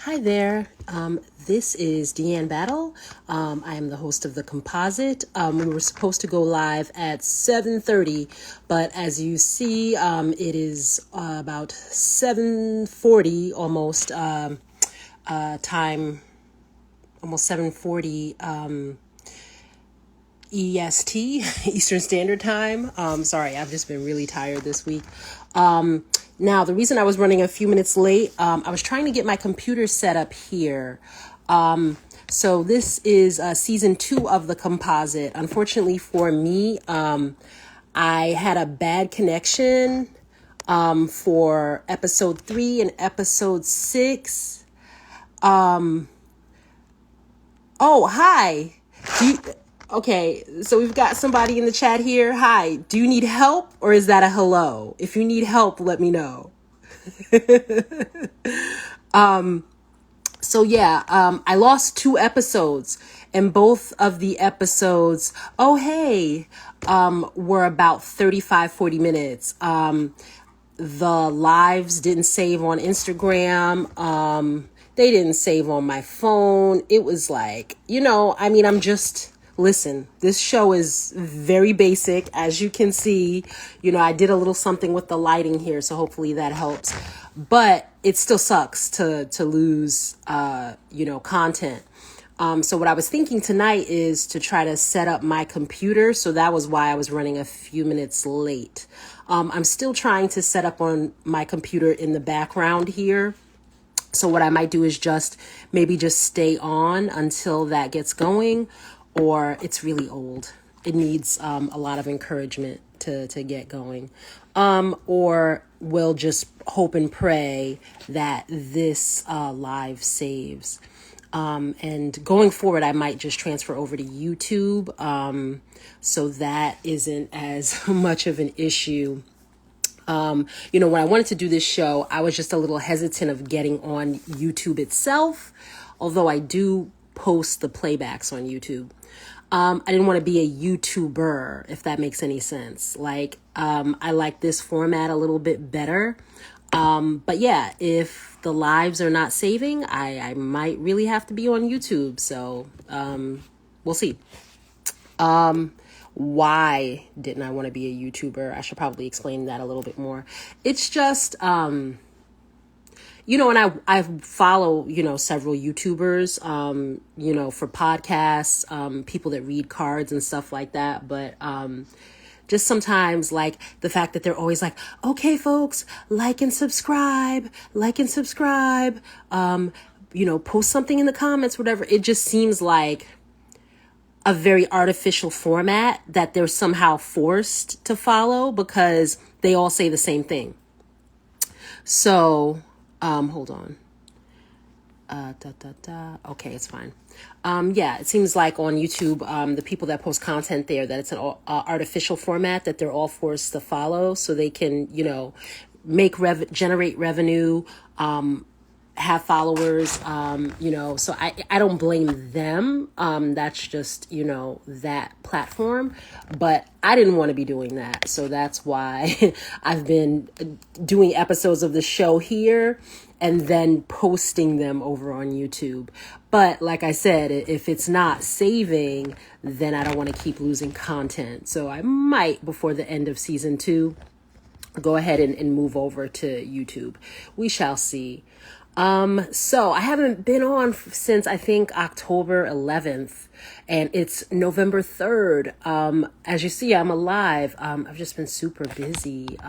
Hi there. This is Deanne Battle. I am the host of the Composite. We were supposed to go live at 7:30, but as you see, it is about 7:40 almost time, almost 7:40 EST, Eastern Standard Time. Sorry, I've just been really tired this week. Now, the reason I was running a few minutes late, I was trying to get my computer set up here. So this is season 2 of the Composite. Unfortunately for me, I had a bad connection for episode 3 and episode 6. Oh, hi. Okay, so we've got somebody in the chat here. Hi, do you need help or is that a hello? If you need help, let me know. I lost 2 episodes and both of the episodes, were about 35-40 minutes. The lives didn't save on Instagram. They didn't save on my phone. It was like, listen, this show is very basic. As you can see, I did a little something with the lighting here, so hopefully that helps. But it still sucks to lose, content. So what I was thinking tonight is to try to set up my computer. So that was why I was running a few minutes late. I'm still trying to set up on my computer in the background here. So what I might do is just stay on until that gets going, or it's really old. It needs a lot of encouragement to get going. Or we'll just hope and pray that this live saves. And going forward, I might just transfer over to YouTube, so that isn't as much of an issue. When I wanted to do this show, I was just a little hesitant of getting on YouTube itself, although I do post the playbacks on YouTube. I didn't want to be a YouTuber, if that makes any sense. I like this format a little bit better. But yeah, if the lives are not saving, I might really have to be on YouTube. So, we'll see. Why didn't I want to be a YouTuber? I should probably explain that a little bit more. It's just, and I follow, several YouTubers, for podcasts, people that read cards and stuff like that. But, just sometimes like the fact that they're always like, okay, folks, like and subscribe, post something in the comments, whatever. It just seems like a very artificial format that they're somehow forced to follow because they all say the same thing. So, hold on. Okay, it's fine. It seems like on YouTube, the people that post content there, that it's an artificial format that they're all forced to follow so they can, generate revenue, have followers, so I don't blame them. That's just, that platform, but I didn't want to be doing that. So that's why I've been doing episodes of the show here and then posting them over on YouTube. But like I said, if it's not saving, then I don't want to keep losing content. So I might, before the end of season 2, go ahead and move over to YouTube. We shall see. So I haven't been on since I think October 11th and it's November 3rd. As you see, I'm alive. I've just been super busy.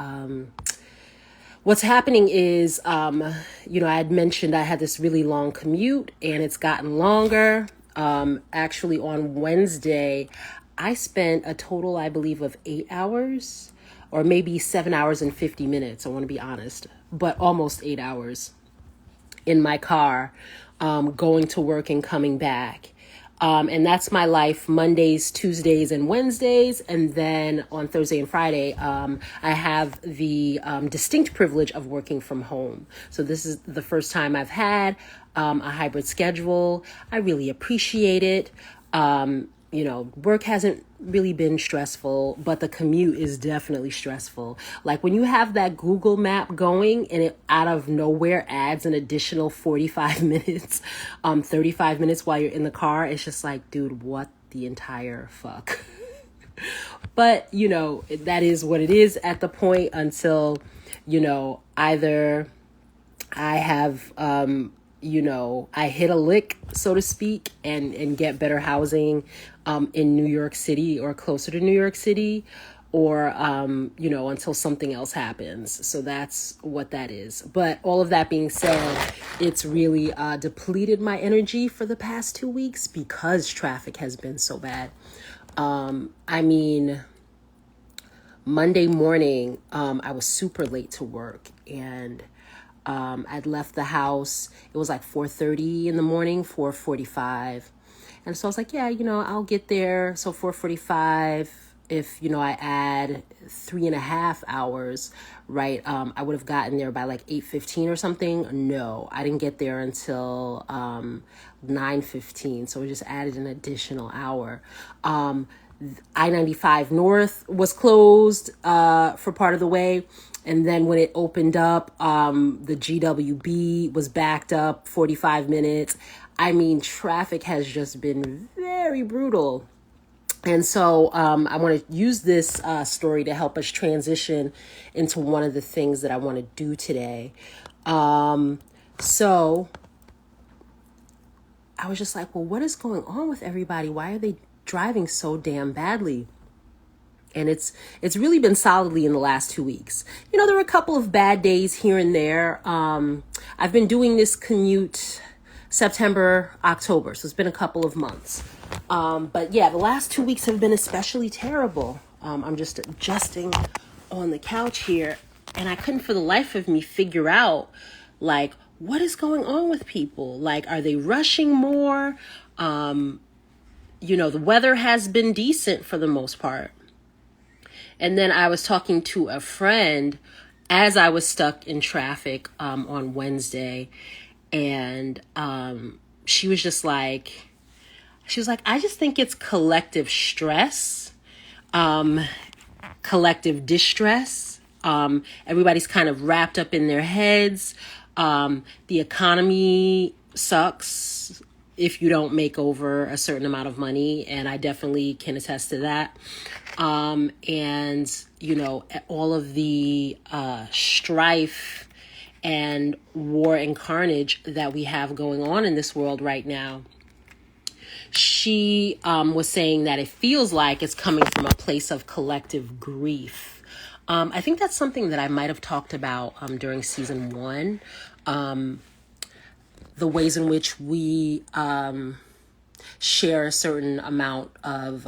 What's happening is, I had mentioned I had this really long commute and it's gotten longer. Actually on Wednesday, I spent a total, I believe, of 8 hours or maybe 7 hours and 50 minutes. I want to be honest, but almost 8 hours in my car, going to work and coming back. And that's my life Mondays, Tuesdays, and Wednesdays. And then on Thursday and Friday, I have the distinct privilege of working from home. So this is the first time I've had a hybrid schedule. I really appreciate it. Work hasn't really been stressful, but the commute is definitely stressful. Like when you have that Google map going and it out of nowhere adds an additional 45 minutes, 35 minutes while you're in the car, it's just like, dude, what the entire fuck? But, that is what it is at the point until, either I have, I hit a lick, so to speak, and get better housing in New York City or closer to New York City, or, until something else happens. So that's what that is. But all of that being said, it's really depleted my energy for the past 2 weeks because traffic has been so bad. Monday morning, I was super late to work, and I'd left the house. It was like 4:30 in the morning, 4:45. And so I was like, yeah, I'll get there. So 4:45, if, I add 3.5 hours, right? I would have gotten there by like 8:15 or something. No, I didn't get there until 9:15. So we just added an additional hour. I-95 North was closed for part of the way. And then when it opened up, the GWB was backed up 45 minutes. Traffic has just been very brutal. And so I want to use this story to help us transition into one of the things that I want to do today. So I was just like, well, what is going on with everybody? Why are they driving so damn badly? And it's really been solidly in the last 2 weeks. There were a couple of bad days here and there. I've been doing this commute September, October, so it's been a couple of months. But yeah, the last 2 weeks have been especially terrible. I'm just adjusting on the couch here, and I couldn't for the life of me figure out, like, what is going on with people? Like, are they rushing more? The weather has been decent for the most part. And then I was talking to a friend as I was stuck in traffic on Wednesday. And she was like, I just think it's collective stress, collective distress. Everybody's kind of wrapped up in their heads. The economy sucks if you don't make over a certain amount of money. And I definitely can attest to that. And, all of the strife and war and carnage that we have going on in this world right now. She was saying that it feels like it's coming from a place of collective grief. I think that's something that I might have talked about during season 1. The ways in which we share a certain amount of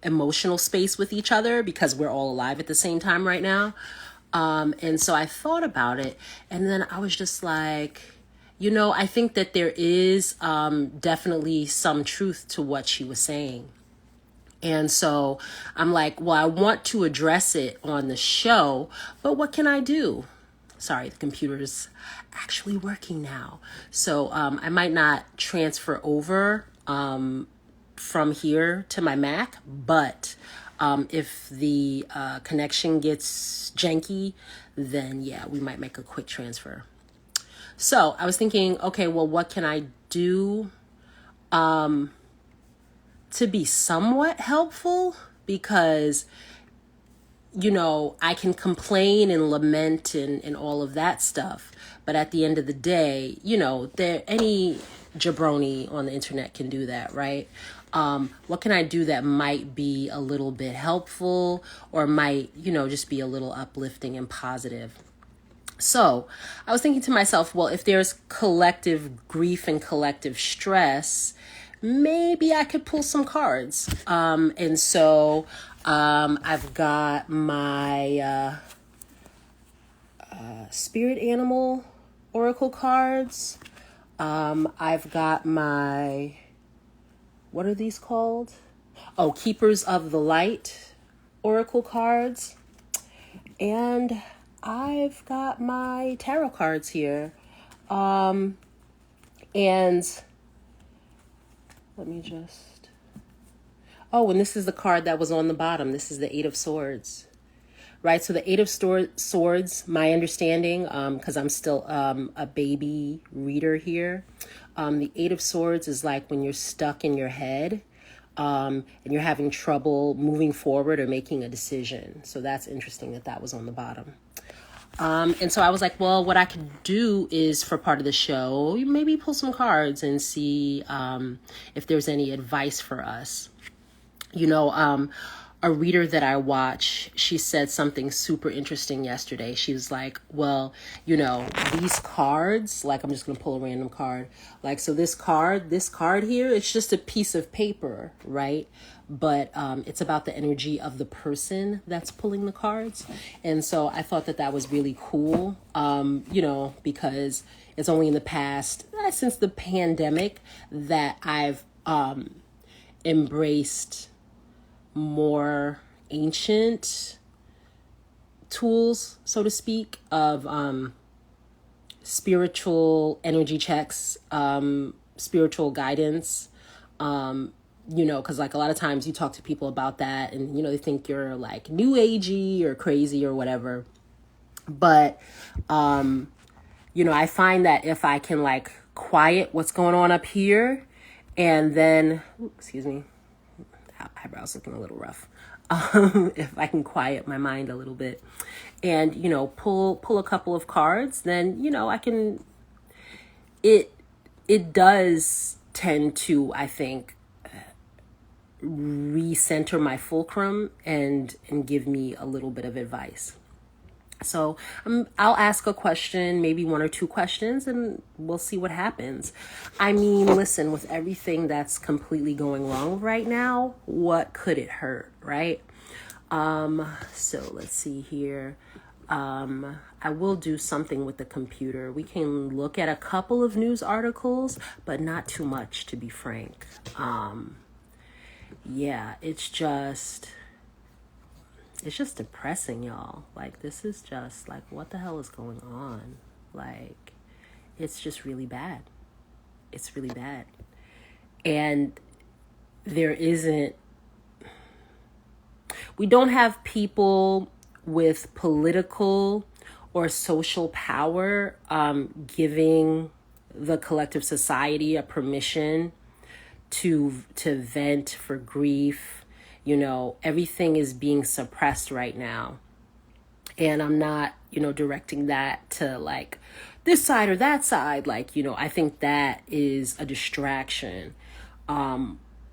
emotional space with each other because we're all alive at the same time right now. And so I thought about it, and then I was just like, I think that there is definitely some truth to what she was saying. And so I'm like, well, I want to address it on the show, but what can I do? Sorry, the computer's actually working now. So I might not transfer over from here to my Mac, but if the connection gets janky, then yeah, we might make a quick transfer. So I was thinking, okay, well, what can I do to be somewhat helpful? Because, I can complain and lament and all of that stuff. But at the end of the day, any jabroni on the internet can do that, right? What can I do that might be a little bit helpful or might, just be a little uplifting and positive? So I was thinking to myself, well, if there's collective grief and collective stress, maybe I could pull some cards. And so I've got my spirit animal oracle cards. I've got my, what are these called? Oh, Keepers of the Light oracle cards. And I've got my tarot cards here. And let me just, Oh, and this is the card that was on the bottom. This is the Eight of Swords. Right, so the Eight of Swords, my understanding, because I'm still a baby reader here, the Eight of Swords is like when you're stuck in your head and you're having trouble moving forward or making a decision. So that's interesting that that was on the bottom. And so I was like, well, what I could do is for part of the show, maybe pull some cards and see if there's any advice for us. You know, a reader that I watch, she said something super interesting yesterday. She was like, well, you know, these cards, like, I'm just going to pull a random card. Like, so this card here, it's just a piece of paper, right? But it's about the energy of the person that's pulling the cards. And so I thought that that was really cool, you know, because it's only in the past, since the pandemic, that I've embraced more ancient tools, so to speak, of spiritual energy checks, spiritual guidance, you know, because like a lot of times you talk to people about that and, you know, they think you're like new agey or crazy or whatever. But, you know, I find that if I can like quiet what's going on up here and then, excuse me, eyebrows looking a little rough. If I can quiet my mind a little bit and, you know, pull a couple of cards, then, you know, I can, it does tend to, I think, recenter my fulcrum and give me a little bit of advice. So I'll ask a question, maybe one or two questions, and we'll see what happens. I mean, listen, with everything that's completely going wrong right now, what could it hurt, right? So let's see here. I will do something with the computer. We can look at a couple of news articles, but not too much, to be frank. Yeah, it's just depressing, y'all. Like, this is just like, what the hell is going on? Like, it's just really bad. It's really bad. And we don't have people with political or social power giving the collective society a permission to vent for grief. You know, everything is being suppressed right now. And I'm not, you know, directing that to like this side or that side. Like, you know, I think that is a distraction.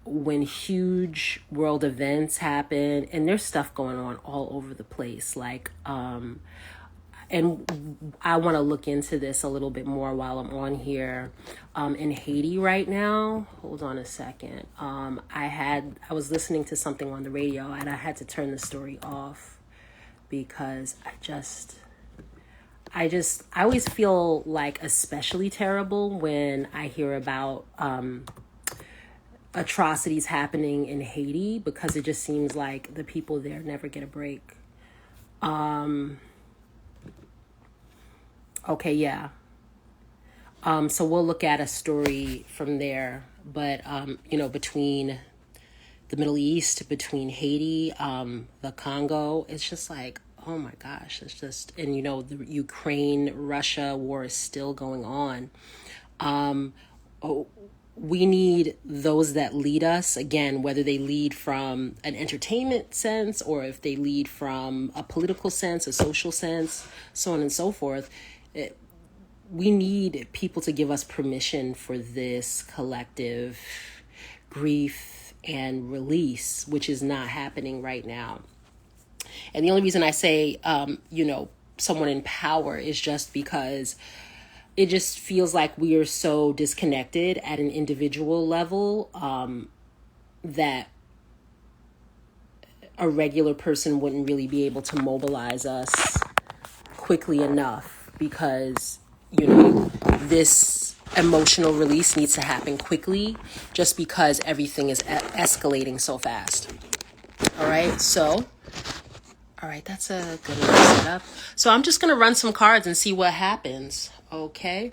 When huge world events happen and there's stuff going on all over the place, like, and I want to look into this a little bit more while I'm on here. In Haiti right now, hold on a second. I was listening to something on the radio and I had to turn the story off because I always feel like especially terrible when I hear about atrocities happening in Haiti, because it just seems like the people there never get a break. Okay, yeah. So we'll look at a story from there. But, you know, between the Middle East, between Haiti, the Congo, it's just like, oh my gosh, it's just, and, you know, the Ukraine-Russia war is still going on. We need those that lead us, again, whether they lead from an entertainment sense or if they lead from a political sense, a social sense, so on and so forth. We need people to give us permission for this collective grief and release, which is not happening right now. And the only reason I say, you know, someone in power is just because it just feels like we are so disconnected at an individual level that a regular person wouldn't really be able to mobilize us quickly enough, because, you know, this emotional release needs to happen quickly just because everything is escalating so fast. All right, so, all right, that's a good one to set up. So I'm just going to run some cards and see what happens. Okay.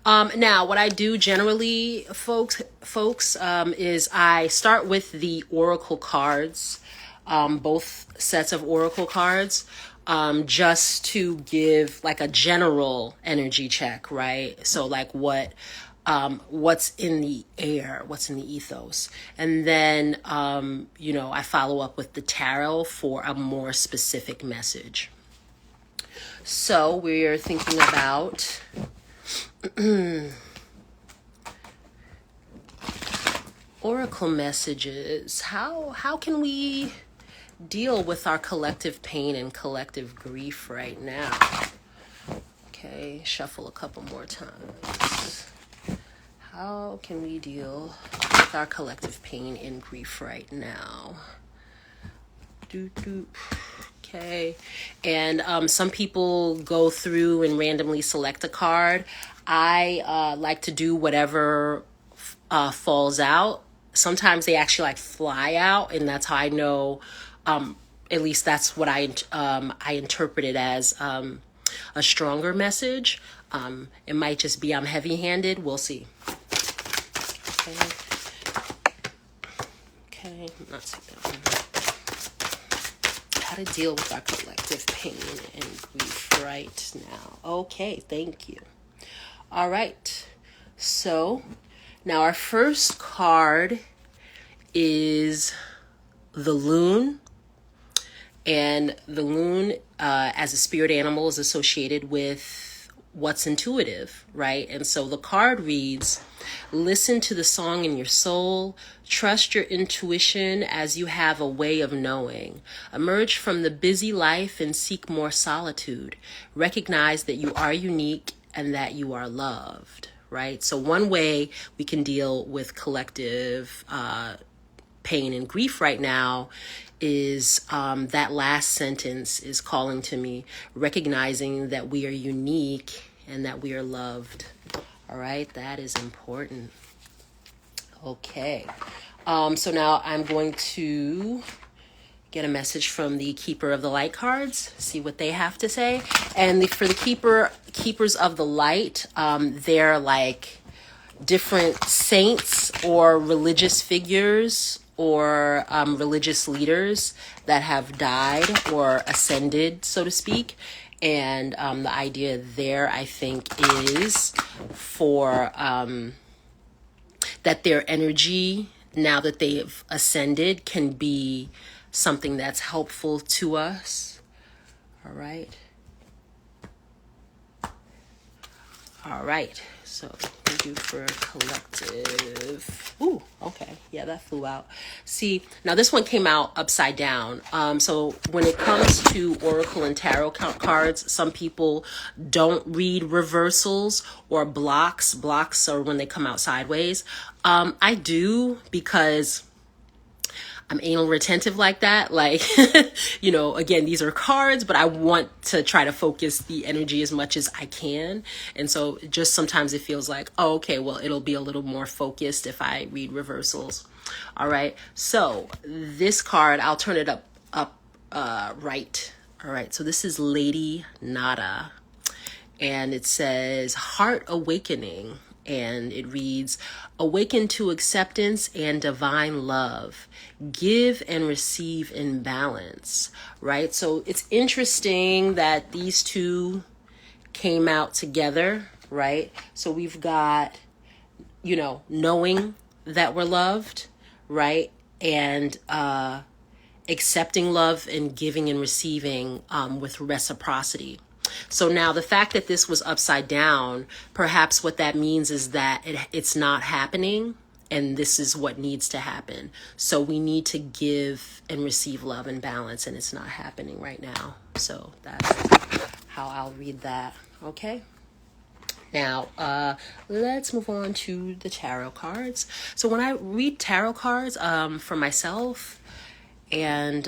Now what I do generally, folks, is I start with the oracle cards, both sets of oracle cards, just to give like a general energy check, right? So like what's in the air, what's in the ethos. And then, I follow up with the tarot for a more specific message. So we're thinking about oracle messages. How can we deal with our collective pain and collective grief right now? Okay, shuffle a couple more times. How can we deal with our collective pain and grief right now? Okay. And some people go through and randomly select a card. I like to do whatever falls out. Sometimes they actually like fly out, and that's how I know. At least that's what I interpret it as, a stronger message. It might just be I'm heavy-handed. We'll see. Okay. Not seeing that one. How to deal with our collective pain and grief right now. Okay, thank you. All right. So now our first card is the loon. And the loon, as a spirit animal, is associated with what's intuitive, right? And so the card reads, listen to the song in your soul, trust your intuition as you have a way of knowing. Emerge from the busy life and seek more solitude. Recognize that you are unique and that you are loved, right? So one way we can deal with collective pain and grief right now is that last sentence is calling to me, recognizing that we are unique and that we are loved. All right, that is important. Okay, so now I'm going to get a message from the Keeper of the Light cards, see what they have to say. And for the Keepers of the Light, they're like different saints or religious figures or religious leaders that have died or ascended, so to speak. And the idea there, I think, is for that their energy, now that they've ascended, can be something that's helpful to us. All right. All right. So thank you for collective. Ooh, okay. Yeah, that flew out. See, now this one came out upside down. So when it comes to oracle and tarot cards, some people don't read reversals or blocks. Blocks are when they come out sideways. I do, because I'm anal retentive like that. Like, again, these are cards, but I want to try to focus the energy as much as I can. And so just sometimes it feels like, oh, okay, well, it'll be a little more focused if I read reversals. All right. So this card, I'll turn it up, right. All right. So this is Lady Nada, and it says Heart Awakening. And it reads, awaken to acceptance and divine love. Give and receive in balance, right? So it's interesting that these two came out together, right? So we've got, knowing that we're loved, right? And accepting love and giving and receiving with reciprocity. So now the fact that this was upside down, perhaps what that means is that it's not happening, and this is what needs to happen. So we need to give and receive love and balance, and it's not happening right now. So that's how I'll read that. Okay. Now, let's move on to the tarot cards. So when I read tarot cards for myself, and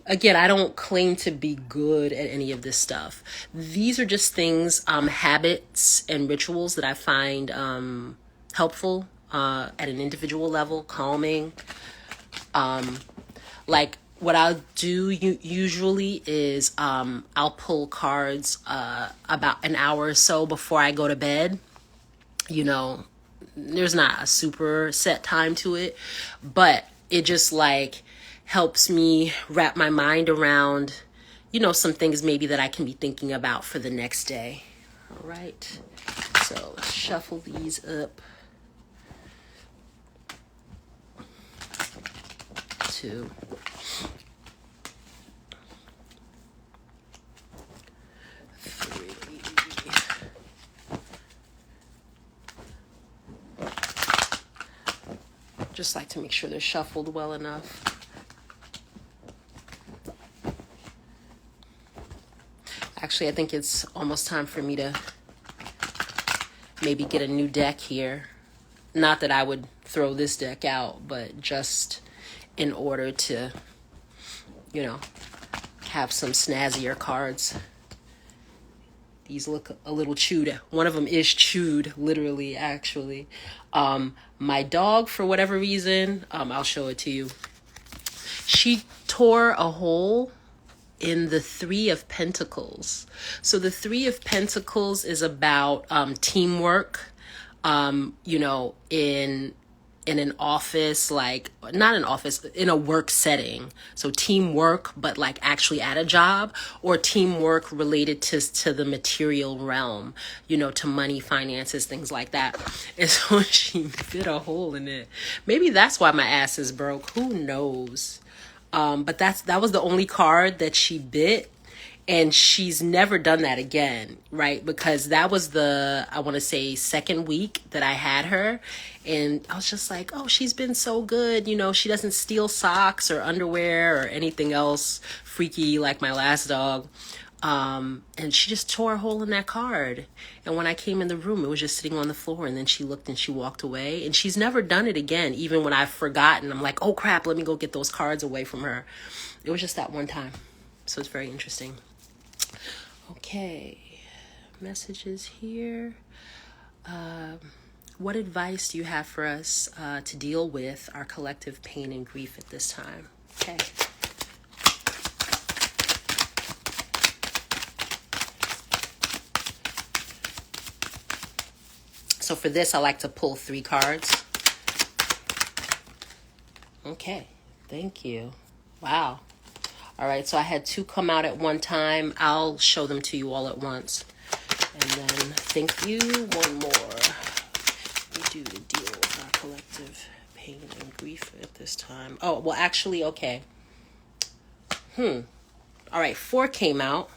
again, I don't claim to be good at any of this stuff. These are just things, habits and rituals that I find helpful at an individual level, calming. Like what I'll do usually is I'll pull cards about an hour or so before I go to bed. You know, there's not a super set time to it, but it just like helps me wrap my mind around, some things maybe that I can be thinking about for the next day. All right. So let's shuffle these up. 2. Just like to make sure they're shuffled well enough. Actually, I think it's almost time for me to maybe get a new deck here. Not that I would throw this deck out, but just in order to, have some snazzier cards. These look a little chewed. One of them is chewed, literally, actually. My dog, for whatever reason, I'll show it to you. She tore a hole in the 3 of Pentacles. So the 3 of Pentacles is about teamwork, in an office, like not an office, in a work setting. So teamwork, but like actually at a job, or teamwork related to the material realm, to money, finances, things like that. And so she bit a hole in it. Maybe that's why my ass is broke. Who knows? But that was the only card that she bit. And she's never done that again, right? Because that was I want to say, second week that I had her. And I was just like, oh, she's been so good. She doesn't steal socks or underwear or anything else freaky like my last dog. And she just tore a hole in that card. And when I came in the room, it was just sitting on the floor. And then she looked and she walked away. And she's never done it again. Even when I've forgotten, I'm like, oh, crap, let me go get those cards away from her. It was just that one time. So it's very interesting. Okay, messages here. What advice do you have for us to deal with our collective pain and grief at this time? Okay. So for this, I like to pull 3 cards. Okay, thank you. Wow. All right, so I had 2 come out at one time. I'll show them to you all at once. And then, thank you, one more. We do to deal with our collective pain and grief at this time. Oh, well, actually, okay. All right, 4 came out.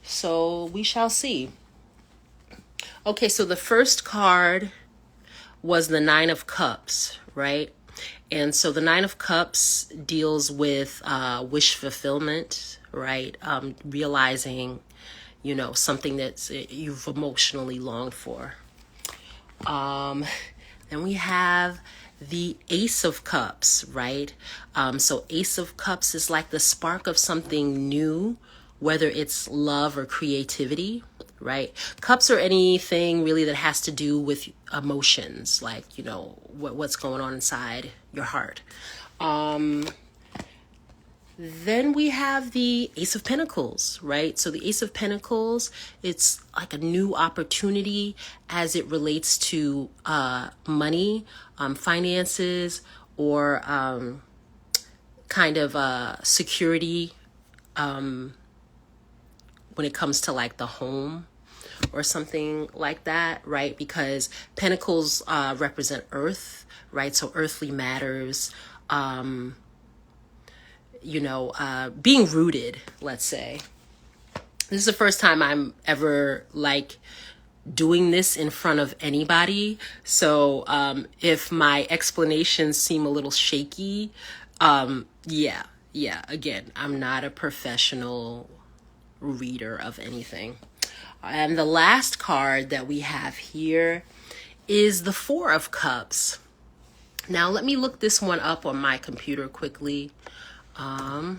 So we shall see. Okay, so the first card was the 9 of Cups, right? And so the 9 of Cups deals with wish fulfillment, right? Realizing, something that you've emotionally longed for. Then we have the Ace of Cups, right? So Ace of Cups is like the spark of something new, whether it's love or creativity, right? Cups are anything really that has to do with emotions, like, what's going on inside your heart. Then we have the Ace of Pentacles, right? So the Ace of Pentacles, it's like a new opportunity as it relates to money, finances, or kind of security when it comes to like the home or something like that, right? Because Pentacles represent earth, right? So earthly matters, being rooted, let's say. This is the first time I'm ever like doing this in front of anybody. So if my explanations seem a little shaky, again, I'm not a professional reader of anything. And the last card that we have here is the 4 of Cups. Now, let me look this one up on my computer quickly. I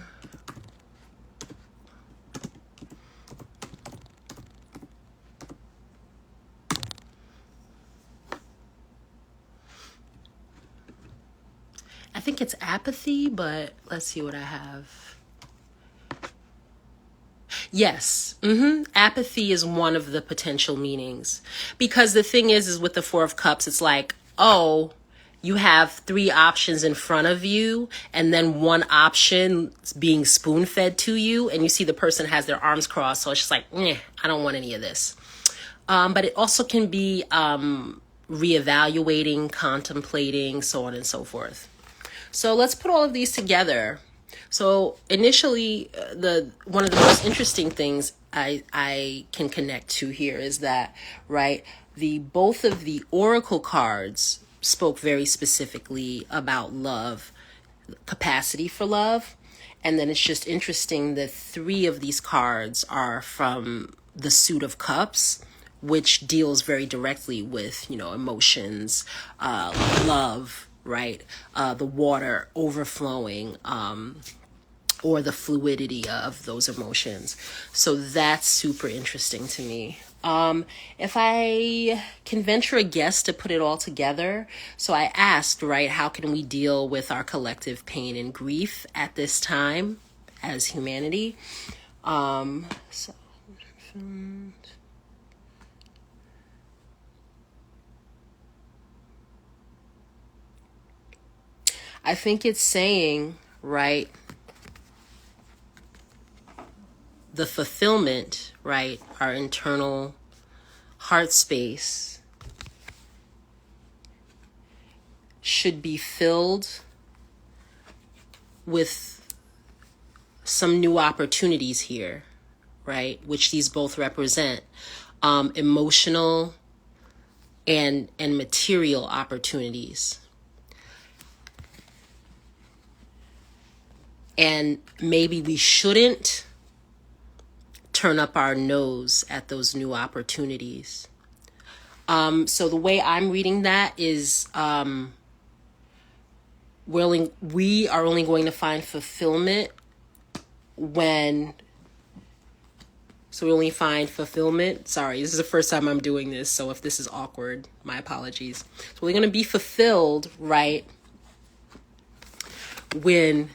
think it's apathy, but let's see what I have. Yes. Apathy is one of the potential meanings. Because the thing is with the Four of Cups, it's like, oh, you have three options in front of you, and then one option being spoon fed to you, and you see the person has their arms crossed. So it's just like, I don't want any of this. But it also can be reevaluating, contemplating, so on and so forth. So let's put all of these together. So initially, one of the most interesting things I can connect to here is that, right, both of the oracle cards spoke very specifically about love, capacity for love. And then it's just interesting that three of these cards are from the Suit of Cups, which deals very directly with, emotions, love, right? The water overflowing, or the fluidity of those emotions. So that's super interesting to me. If I can venture a guess to put it all together, so I asked, right, how can we deal with our collective pain and grief at this time as humanity? So I think it's saying, right, the fulfillment, right, our internal heart space should be filled with some new opportunities here, right, which these both represent, emotional and material opportunities. And maybe we shouldn't turn up our nose at those new opportunities. So the way I'm reading that is we are only going to find fulfillment when... So we only find fulfillment. Sorry, this is the first time I'm doing this, so if this is awkward, my apologies. So we're going to be fulfilled, right, when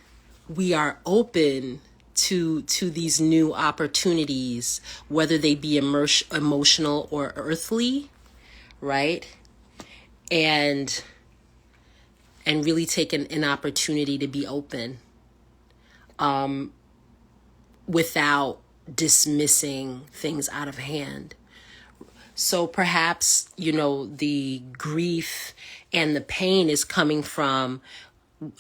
we are open to these new opportunities, whether they be emotional or earthly, right? And really take an opportunity to be open, without dismissing things out of hand. So perhaps, the grief and the pain is coming from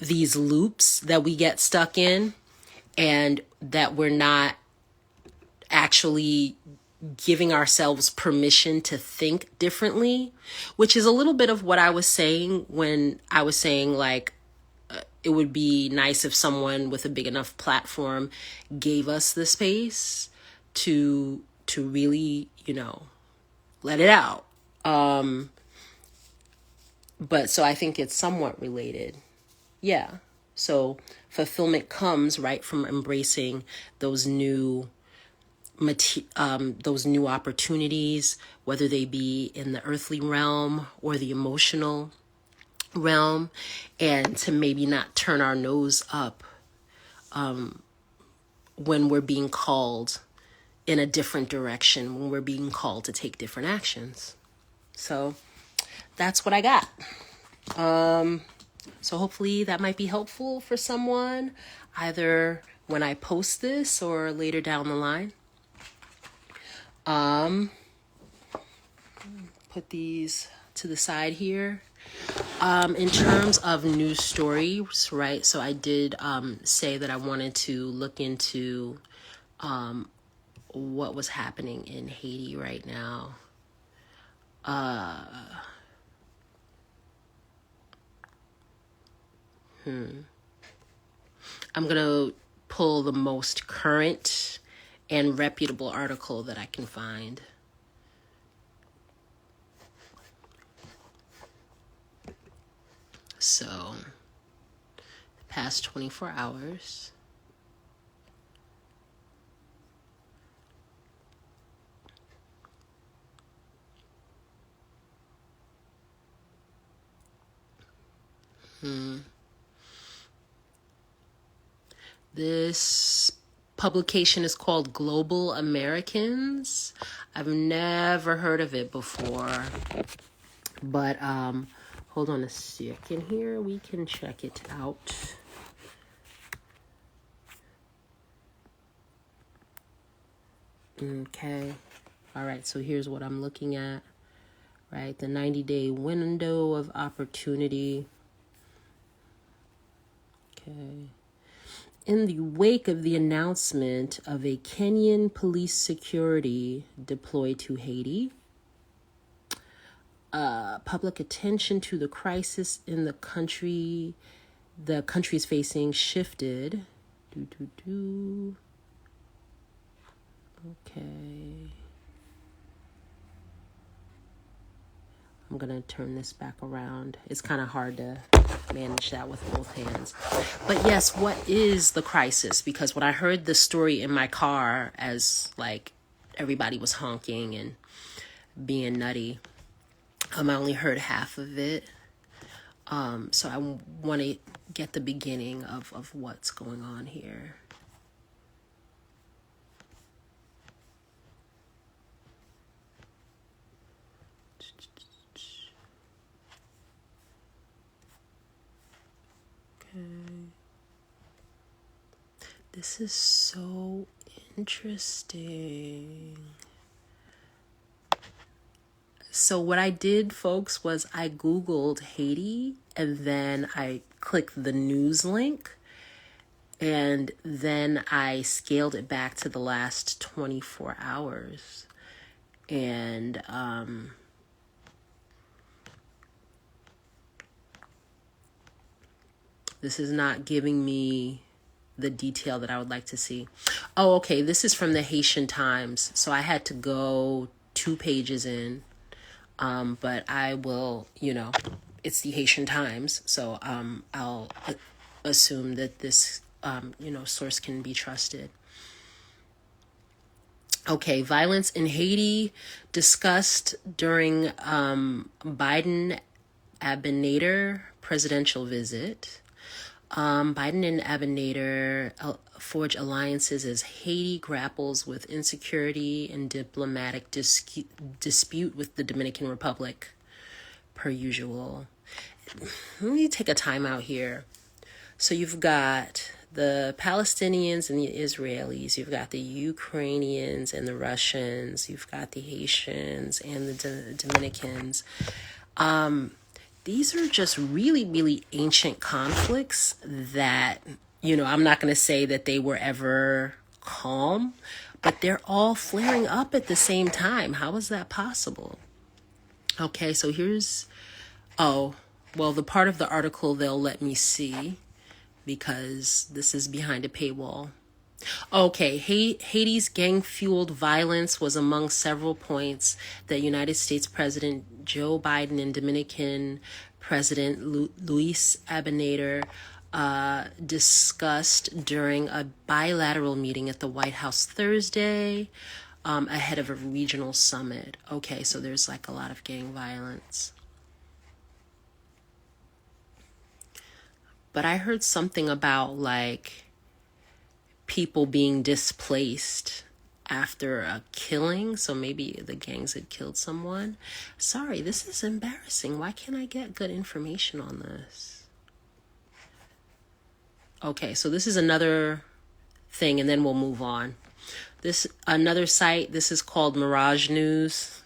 these loops that we get stuck in, and that we're not actually giving ourselves permission to think differently, which is a little bit of what I was saying when I was saying, like, it would be nice if someone with a big enough platform gave us the space to really, let it out. But so I think it's somewhat related. Yeah. So fulfillment comes, right, from embracing those new opportunities, whether they be in the earthly realm or the emotional realm, and to maybe not turn our nose up when we're being called in a different direction, when we're being called to take different actions. So that's what I got. So hopefully that might be helpful for someone, either when I post this or later down the line. Put these to the side here. In terms of news stories, right? So I did say that I wanted to look into what was happening in Haiti right now. I'm going to pull the most current and reputable article that I can find. So, the past 24 hours. This publication is called Global Americans. I've never heard of it before, but hold on a second here. We can check it out. Okay. All right, so here's what I'm looking at, right? The 90-day window of opportunity. Okay. In the wake of the announcement of a Kenyan police security deployed to Haiti, public attention to the crisis in the country's facing shifted. Okay. I'm going to turn this back around. It's kind of hard to manage that with both hands. But yes, what is the crisis? Because when I heard the story in my car as like everybody was honking and being nutty, I only heard half of it. So I want to get the beginning of what's going on here. This is so interesting. So what I did, folks, was I Googled Haiti and then I clicked the news link and then I scaled it back to the last 24 hours. And this is not giving me the detail that I would like to see. Oh, okay. This is from the Haitian Times. So I had to go 2 pages in. But I will, it's the Haitian Times. So I'll assume that this, source can be trusted. Okay. Violence in Haiti discussed during Biden Abinader presidential visit. Biden and Abinader forge alliances as Haiti grapples with insecurity and diplomatic dispute with the Dominican Republic, per usual. Let me take a time out here. So you've got the Palestinians and the Israelis. You've got the Ukrainians and the Russians. You've got the Haitians and the Dominicans. These are just really, really ancient conflicts that, I'm not going to say that they were ever calm, but they're all flaring up at the same time. How is that possible? Okay, so here's, the part of the article they'll let me see because this is behind a paywall. Okay, Haiti's gang-fueled violence was among several points that United States President Joe Biden and Dominican President Luis Abinader discussed during a bilateral meeting at the White House Thursday ahead of a regional summit. Okay, so there's like a lot of gang violence. But I heard something about like people being displaced after a killing. So maybe the gangs had killed someone. Sorry, this is embarrassing. Why can't I get good information on this? Okay, so this is another thing and then we'll move on. Another site, this is called Mirage News.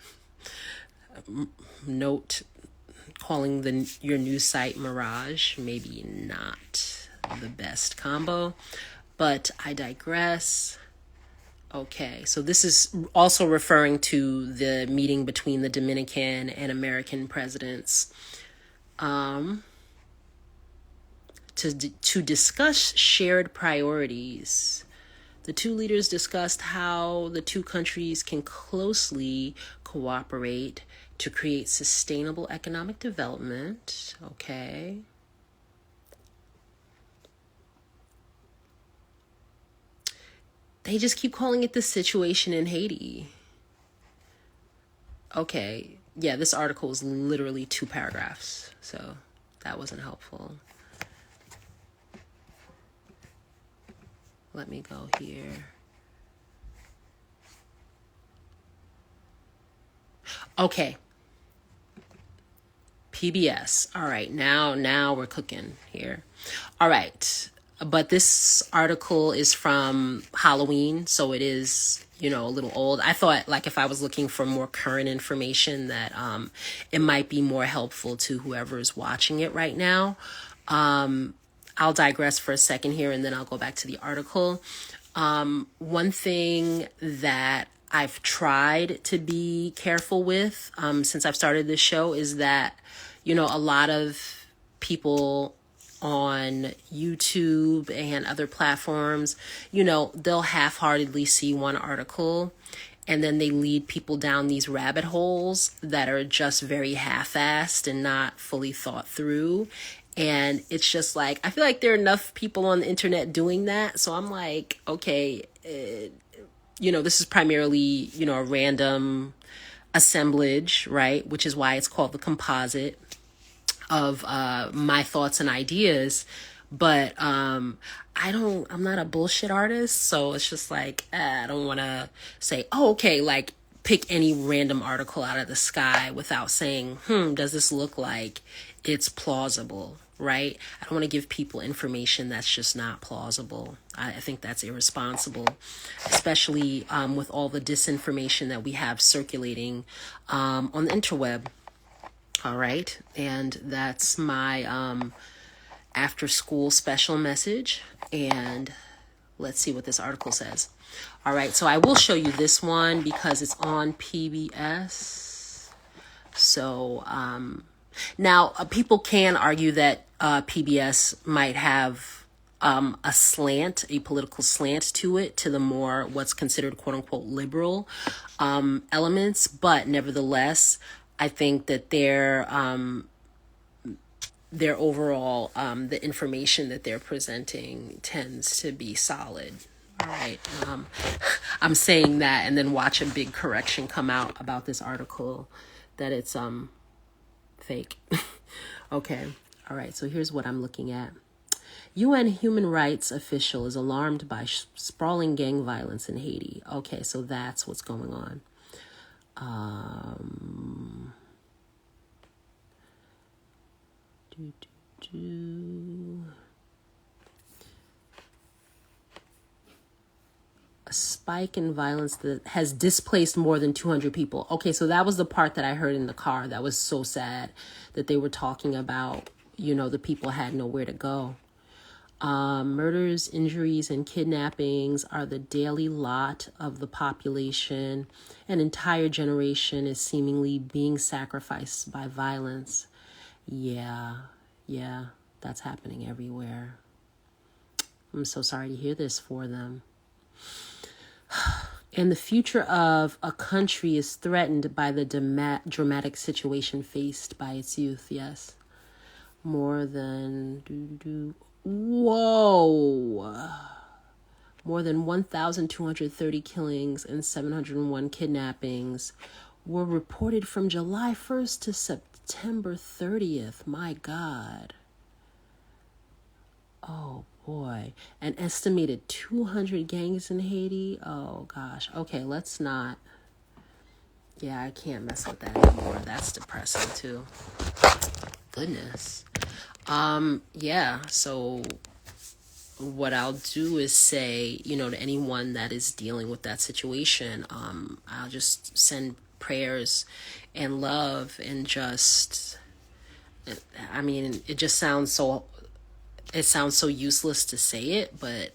Note, calling your news site Mirage, maybe not the best combo. But I digress. Okay, so this is also referring to the meeting between the Dominican and American presidents to discuss shared priorities. The two leaders discussed how the two countries can closely cooperate to create sustainable economic development. Okay. They just keep calling it the situation in Haiti. Okay. Yeah, this article is literally 2 paragraphs. So that wasn't helpful. Let me go here. Okay. PBS. All right. Now we're cooking here. All right. But this article is from Halloween, so it is, a little old. I thought, like, if I was looking for more current information, that it might be more helpful to whoever is watching it right now. I'll digress for a second here, and then I'll go back to the article. One thing that I've tried to be careful with since I've started this show is that, a lot of people on YouTube and other platforms, they'll half-heartedly see one article and then they lead people down these rabbit holes that are just very half-assed and not fully thought through. And it's just like, I feel like there are enough people on the internet doing that. So I'm like, okay, this is primarily, a random assemblage, right? Which is why it's called the Composite of my thoughts and ideas. But I'm not a bullshit artist. So it's just like, I don't want to say, oh, okay, like pick any random article out of the sky without saying, does this look like it's plausible, right? I don't want to give people information that's just not plausible. I think that's irresponsible, especially with all the disinformation that we have circulating on the interweb. All right. And that's my after school special message. And let's see what this article says. All right. So I will show you this one because it's on PBS. So now people can argue that PBS might have a political slant to it, to the more what's considered quote unquote liberal elements. But nevertheless, I think that their overall, the information that they're presenting tends to be solid. All right. I'm saying that and then watch a big correction come out about this article that it's fake. Okay. All right. So here's what I'm looking at. UN human rights official is alarmed by sprawling gang violence in Haiti. Okay. So that's what's going on. A spike in violence that has displaced more than 200 people. Okay, so that was the part that I heard in the car. That was so sad that they were talking about, the people had nowhere to go. Murders, injuries, and kidnappings are the daily lot of the population. An entire generation is seemingly being sacrificed by violence. Yeah, that's happening everywhere. I'm so sorry to hear this for them. And the future of a country is threatened by the dramatic situation faced by its youth. Yes. More than 1,230 killings and 701 kidnappings were reported from July 1st to September 30th. My God. Oh, boy. An estimated 200 gangs in Haiti. Oh, gosh. Okay, let's not. Yeah, I can't mess with that anymore. That's depressing, too. Goodness. Yeah, so what I'll do is say, to anyone that is dealing with that situation, I'll just send prayers and love and just, it just sounds so useless to say it, but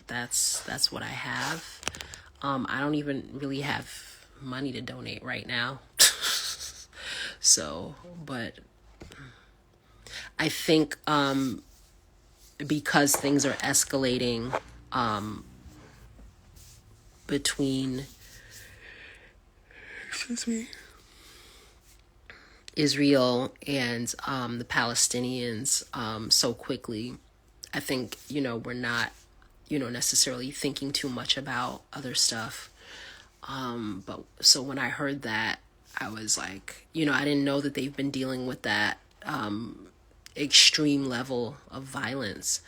that's what I have. I don't even really have money to donate right now. So, but I think, because things are escalating, between, Israel and the Palestinians so quickly, I think, we're not, necessarily thinking too much about other stuff. But so when I heard that, I was like, I didn't know that they've been dealing with that extreme level of violence.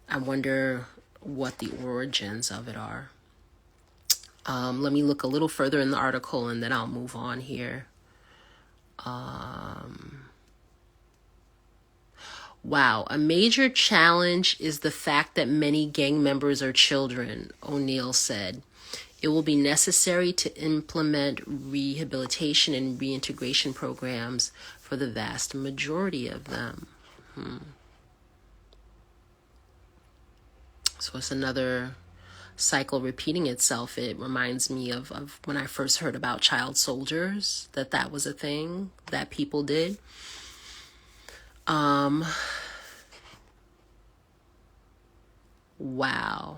I wonder what the origins of it are. Let me look a little further in the article and then I'll move on here. Wow, a major challenge is the fact that many gang members are children, O'Neill said. It will be necessary to implement rehabilitation and reintegration programs for the vast majority of them. So it's another cycle repeating itself. It reminds me of when I first heard about child soldiers, that was a thing that people did. Wow.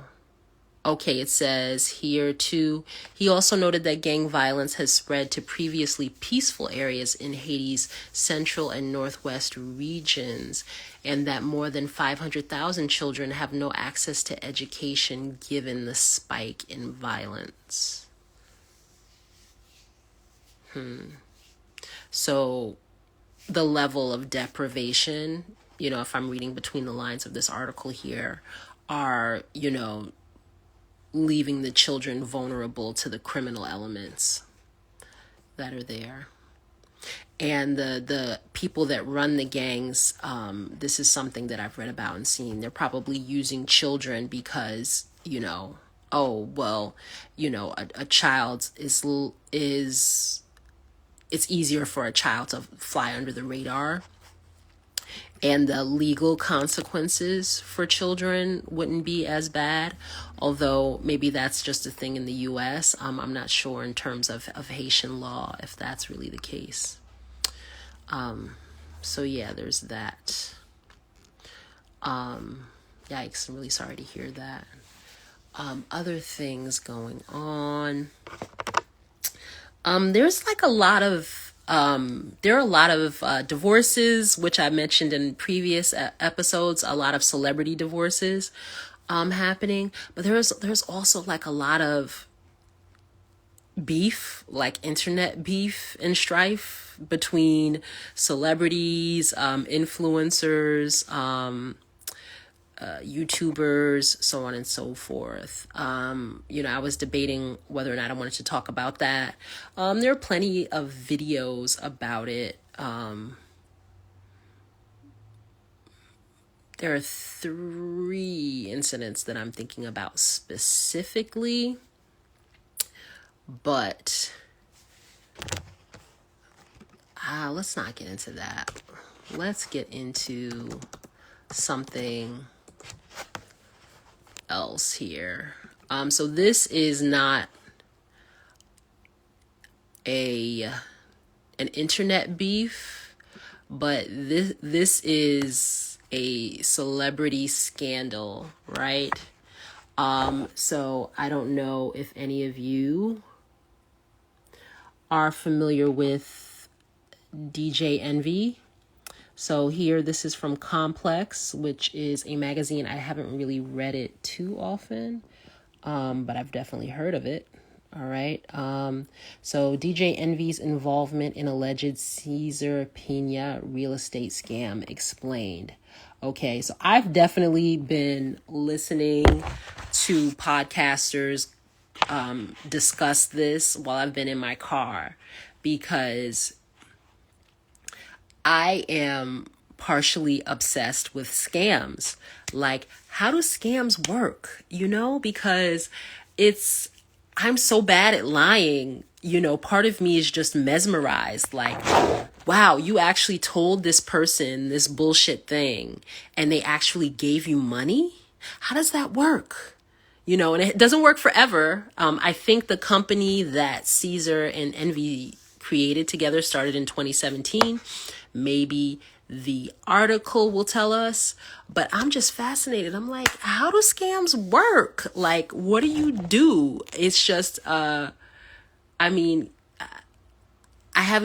Okay, it says here too, he also noted that gang violence has spread to previously peaceful areas in Haiti's central and northwest regions, and that more than 500,000 children have no access to education given the spike in violence. So the level of deprivation, if I'm reading between the lines of this article here, are, leaving the children vulnerable to the criminal elements that are there. And the people that run the gangs, this is something that I've read about and seen. They're probably using children because, a child is it's easier for a child to fly under the radar. And the legal consequences for children wouldn't be as bad, although maybe that's just a thing in the U.S. I'm not sure in terms of Haitian law if that's really the case. So yeah, there's that. Yikes, I'm really sorry to hear that. Other things going on. There's like a lot of there are a lot of divorces, which I mentioned in previous episodes, a lot of celebrity divorces happening. But there's also like a lot of beef, like internet beef and strife between celebrities, influencers, YouTubers, so on and so forth. I was debating whether or not I wanted to talk about that. There are plenty of videos about it. There are 3 incidents that I'm thinking about specifically, but let's not get into that. Let's get into something else here. So this is not an internet beef, but this is a celebrity scandal, right? So I don't know if any of you are familiar with DJ Envy. So here, this is from Complex, which is a magazine. I haven't really read it too often, but I've definitely heard of it. All right. So DJ Envy's involvement in alleged Cesar Pena real estate scam explained. Okay, so I've definitely been listening to podcasters discuss this while I've been in my car, because I am partially obsessed with scams. Like, how do scams work? Because I'm so bad at lying. Part of me is just mesmerized. Like, wow, you actually told this person this bullshit thing and they actually gave you money? How does that work? And it doesn't work forever. I think the company that Caesar and Envy created together started in 2017. Maybe the article will tell us, but I'm just fascinated. I'm like, how do scams work? Like, what do you do? It's just, I haven't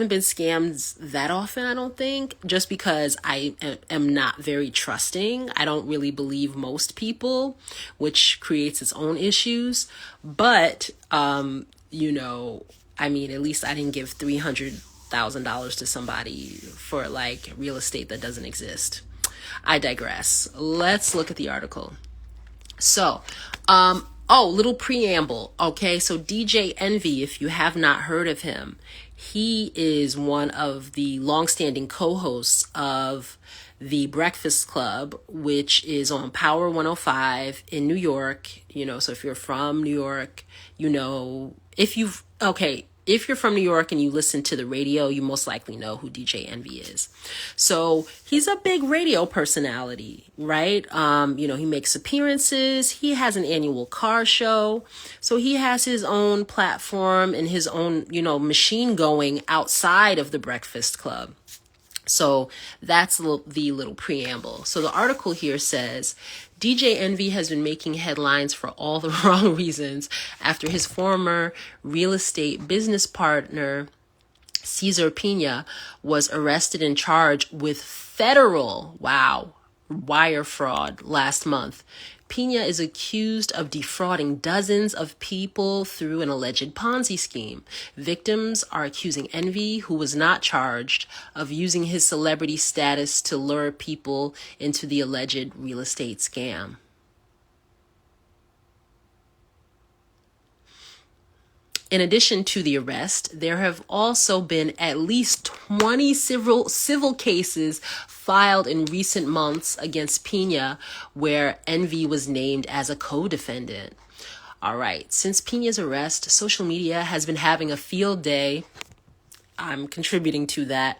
been scammed that often, I don't think, just because I am not very trusting. I don't really believe most people, which creates its own issues. But, at least I didn't give $300,000 to somebody for like real estate that doesn't exist. I digress. Let's look at the article. So, little preamble. Okay, so DJ Envy, if you have not heard of him, he is one of the longstanding co-hosts of the Breakfast Club, which is on Power 105 in New York. So if you're from New York, if you're from New York and you listen to the radio, you most likely know who DJ Envy is. So he's a big radio personality, right? He makes appearances. He has an annual car show. So he has his own platform and his own, machine going outside of the Breakfast Club. So that's the little preamble. So the article here says, DJ Envy has been making headlines for all the wrong reasons after his former real estate business partner, Cesar Pina, was arrested and charged with federal, wire fraud last month. Pina is accused of defrauding dozens of people through an alleged Ponzi scheme. Victims are accusing Envy, who was not charged, of using his celebrity status to lure people into the alleged real estate scam. In addition to the arrest, there have also been at least 20 civil cases filed in recent months against Pina, where Envy was named as a co-defendant. All right, since Pina's arrest, social media has been having a field day. I'm contributing to that.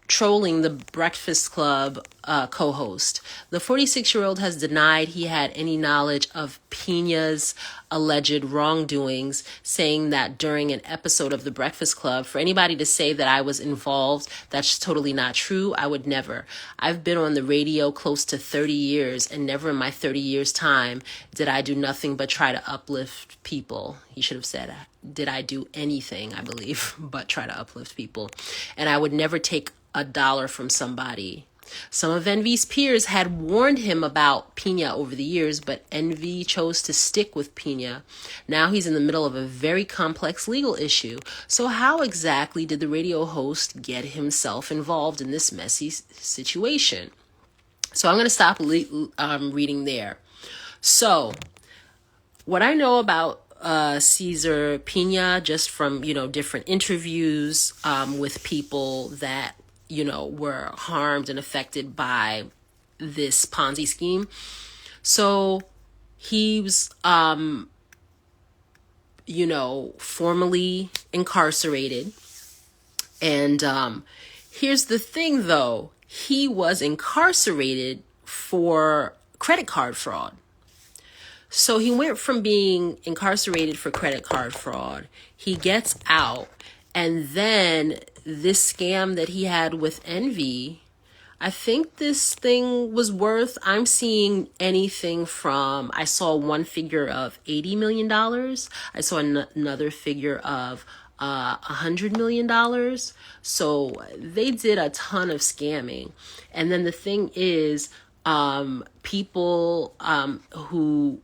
Trolling the Breakfast Club co-host. The 46-year-old has denied he had any knowledge of Pina's alleged wrongdoings, saying that during an episode of the Breakfast Club, for anybody to say that I was involved, that's totally not true. I would never. I've been on the radio close to 30 years, and never in my 30 years time did I do nothing but try to uplift people. He should have said, did I do anything, I believe, but try to uplift people. And I would never take $1 from somebody. Some of Envy's peers had warned him about Pina over the years, but Envy chose to stick with Pina. Now he's in the middle of a very complex legal issue. So how exactly did the radio host get himself involved in this messy situation? So I'm going to stop reading there. So what I know about Cesar Pina, just from, different interviews with people that were harmed and affected by this Ponzi scheme. So he was, formally incarcerated. And here's the thing, though. He was incarcerated for credit card fraud. So he went from being incarcerated for credit card fraud. He gets out, and then this scam that he had with Envy, I think this thing was worth, I'm seeing anything from, I saw one figure of $80 million. I saw another figure of $100 million. So they did a ton of scamming. And then the thing is, people who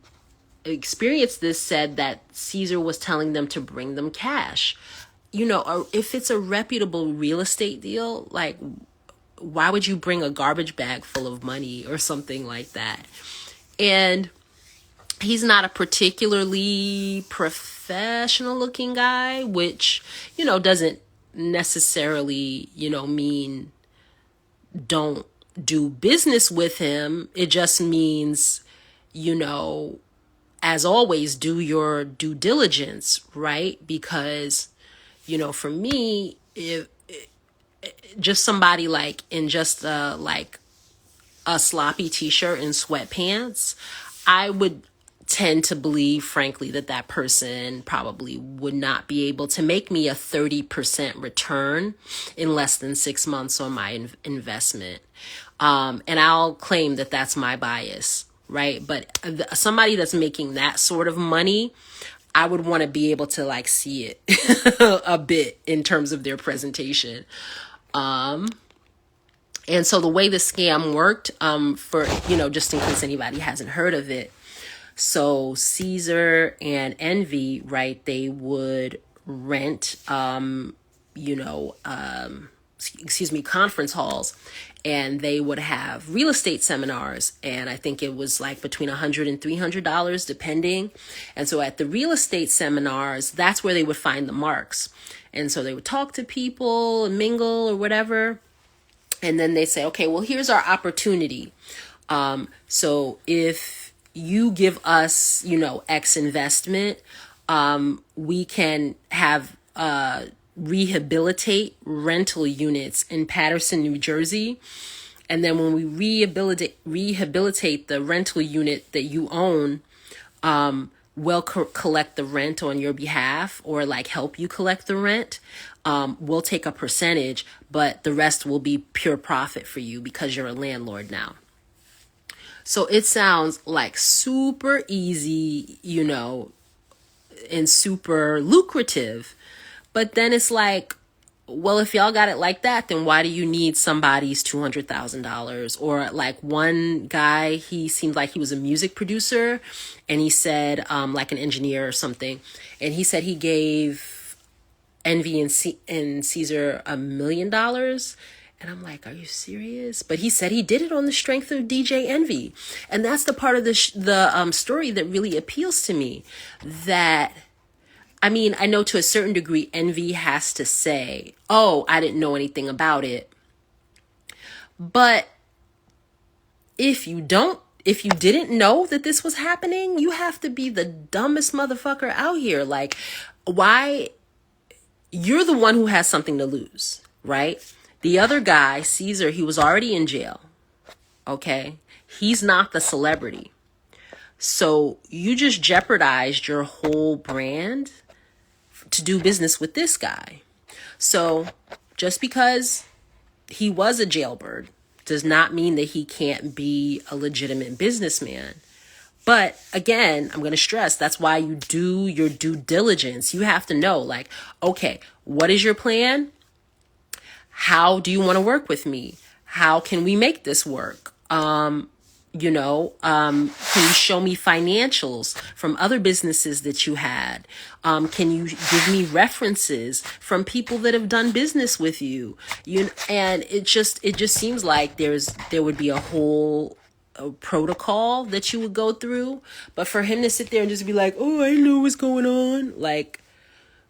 experienced this said that Cesar was telling them to bring them cash. If it's a reputable real estate deal, like, why would you bring a garbage bag full of money or something like that? And he's not a particularly professional looking guy, which, doesn't necessarily, mean don't do business with him. It just means, as always, do your due diligence, right? Because, for me, if just somebody like in just a sloppy t-shirt and sweatpants, I would tend to believe, frankly, that person probably would not be able to make me a 30% return in less than 6 months on my investment. And I'll claim that that's my bias, right? But somebody that's making that sort of money, I would want to be able to see it a bit in terms of their presentation. And so the way the scam worked, for, just in case anybody hasn't heard of it. So Cesar and Envy, right, they would rent, conference halls, and they would have real estate seminars, and I think it was like between $100 and $300 depending. And so at the real estate seminars, that's where they would find the marks. And so they would talk to people and mingle or whatever, and then they say, okay, well, here's our opportunity. So if you give us, X investment, we can have rehabilitate rental units in Paterson, New Jersey. And then when we rehabilitate the rental unit that you own, we'll collect the rent on your behalf, or like help you collect the rent. We'll take a percentage, but the rest will be pure profit for you because you're a landlord now. So it sounds like super easy, and super lucrative. But then it's like, well, if y'all got it like that, then why do you need somebody's $200,000? Or like one guy, he seemed like he was a music producer, and he said, like an engineer or something. And he said he gave Envy and Caesar $1 million. And I'm like, are you serious? But he said he did it on the strength of DJ Envy. And that's the part of the story that really appeals to me. That, I mean, I know to a certain degree, Envy has to say, oh, I didn't know anything about it. But if you didn't know that this was happening, you have to be the dumbest motherfucker out here. Like, why? You're the one who has something to lose, right? The other guy, Caesar, he was already in jail. Okay? He's not the celebrity. So you just jeopardized your whole brand to do business with this guy. So just because he was a jailbird does not mean that he can't be a legitimate businessman. But again, I'm going to stress, that's why you do your due diligence. You have to know, like, okay, what is your plan? How do you want to work with me? How can we make this work? Can you show me financials from other businesses that you had? Can you give me references from people that have done business with you? And it just seems like there would be a whole protocol that you would go through. But for him to sit there and just be like, oh, I know what's going on. Like,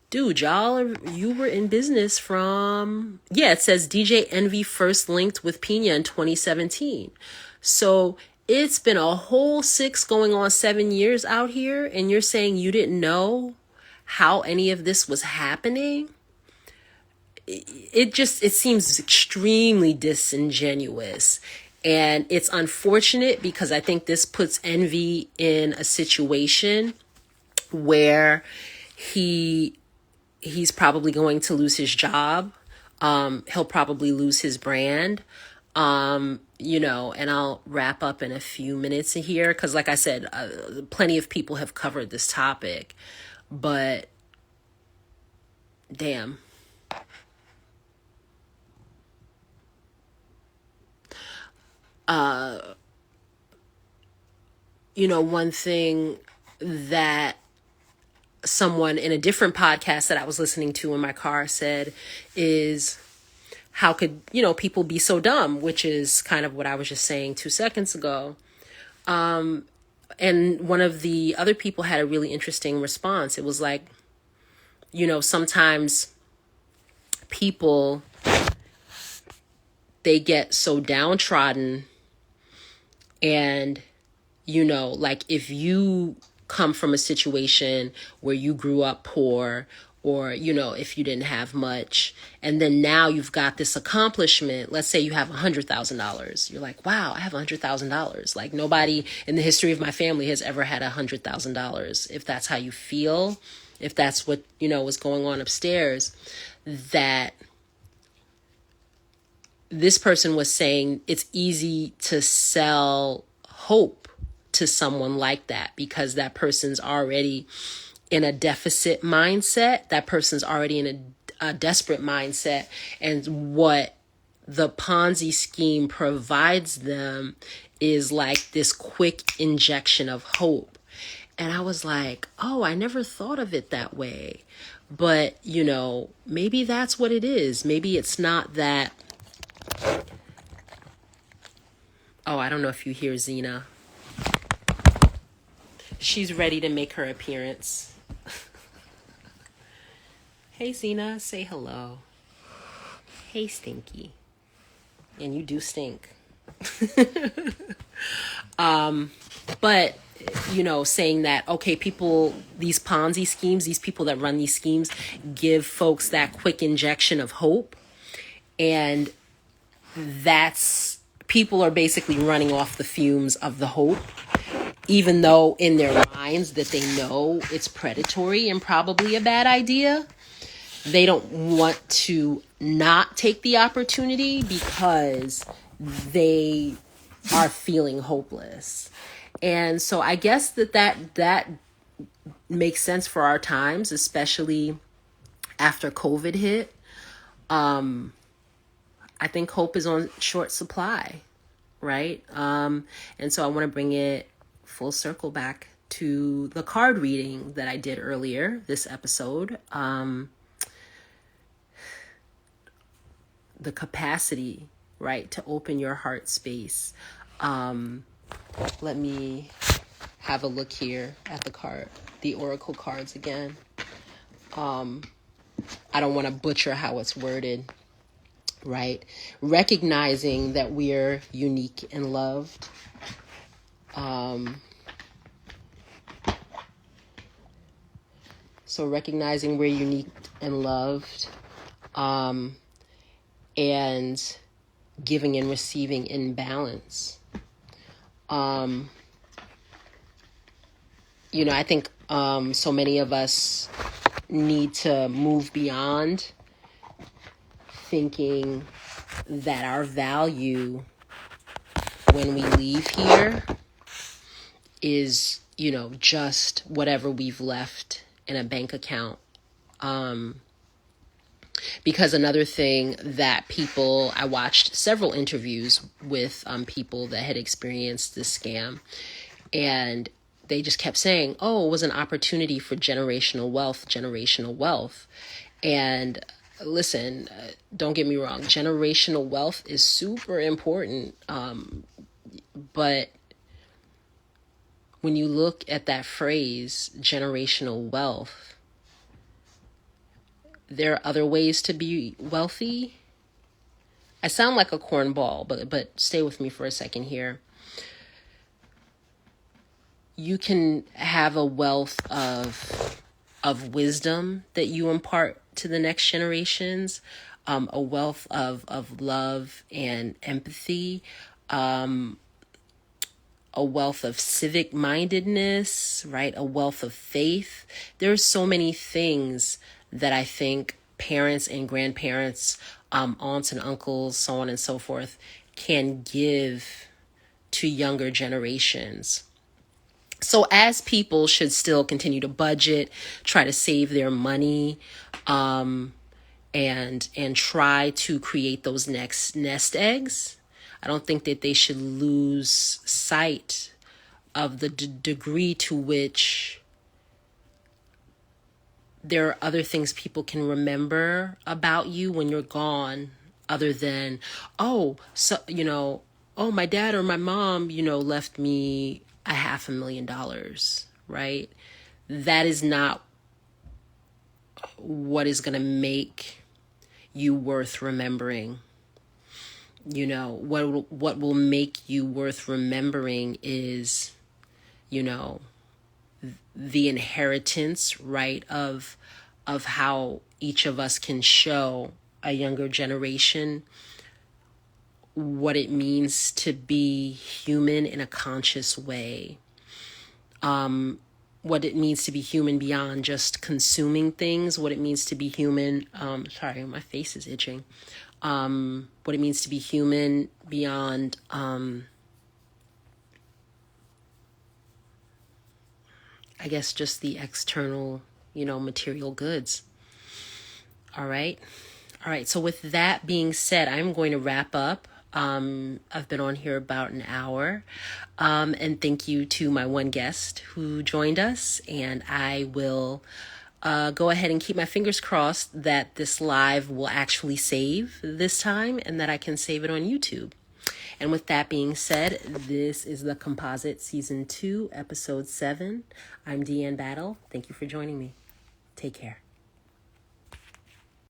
dude, you were in business from, it says DJ Envy first linked with Pina in 2017. So it's been a whole 6 going on 7 years out here, and you're saying you didn't know how any of this was happening? It seems extremely disingenuous. And it's unfortunate because I think this puts Envy in a situation where he's probably going to lose his job. He'll probably lose his brand. And I'll wrap up in a few minutes here because, like I said, plenty of people have covered this topic. But damn. One thing that someone in a different podcast that I was listening to in my car said is, how could, people be so dumb, which is kind of what I was just saying 2 seconds ago. And one of the other people had a really interesting response. It was like, sometimes people, they get so downtrodden, and, like if you come from a situation where you grew up poor, or, if you didn't have much, and then now you've got this accomplishment, let's say you have $100,000. You're like, wow, I have $100,000. Like nobody in the history of my family has ever had $100,000. If that's how you feel, if that's what, was going on upstairs, that this person was saying it's easy to sell hope to someone like that because that person's already in a deficit mindset. That person's already in a desperate mindset. And what the Ponzi scheme provides them is like this quick injection of hope. And I was like, oh, I never thought of it that way. But, maybe that's what it is. Maybe it's not that. Oh, I don't know if you hear Xena. She's ready to make her appearance. Hey, Xena, say hello. Hey, Stinky. And you do stink. But, saying that, okay, people, these Ponzi schemes, these people that run these schemes give folks that quick injection of hope. And that's, people are basically running off the fumes of the hope, even though in their minds that they know it's predatory and probably a bad idea. They don't want to not take the opportunity because they are feeling hopeless. And so I guess that makes sense for our times, especially after COVID hit. I think hope is on short supply, right? And so I want to bring it full circle back to the card reading that I did earlier this episode. The capacity, right, to open your heart space. Let me have a look here at the oracle cards again. I don't want to butcher how it's worded, right? Recognizing that we're unique and loved. So recognizing we're unique and loved. And giving and receiving in balance. I think so many of us need to move beyond thinking that our value when we leave here is, just whatever we've left in a bank account. Because another thing that I watched several interviews with people that had experienced this scam, and they just kept saying, oh, it was an opportunity for generational wealth. And listen, don't get me wrong, generational wealth is super important. But when you look at that phrase, generational wealth, there are other ways to be wealthy. I sound like a cornball, but stay with me for a second here. You can have a wealth of wisdom that you impart to the next generations, a wealth of love and empathy, a wealth of civic mindedness, right? A wealth of faith. There's so many things that I think parents and grandparents, aunts and uncles, so on and so forth, can give to younger generations. So as people should still continue to budget, try to save their money, and try to create those next nest eggs, I don't think that they should lose sight of the degree to which there are other things people can remember about you when you're gone, other than, oh, my dad or my mom, left me $500,000, right? That is not what is going to make you worth remembering. What will make you worth remembering is, the inheritance, right, of how each of us can show a younger generation what it means to be human in a conscious way. What it means to be human beyond just consuming things, what it means to be human. Sorry, my face is itching. What it means to be human beyond, I guess, just the external, material goods. All right. So with that being said, I'm going to wrap up. I've been on here about an hour. And thank you to my one guest who joined us. And I will go ahead and keep my fingers crossed that this live will actually save this time and that I can save it on YouTube. And with that being said, this is the Composite Season 2, Episode 7. I'm Deanne Battle. Thank you for joining me. Take care.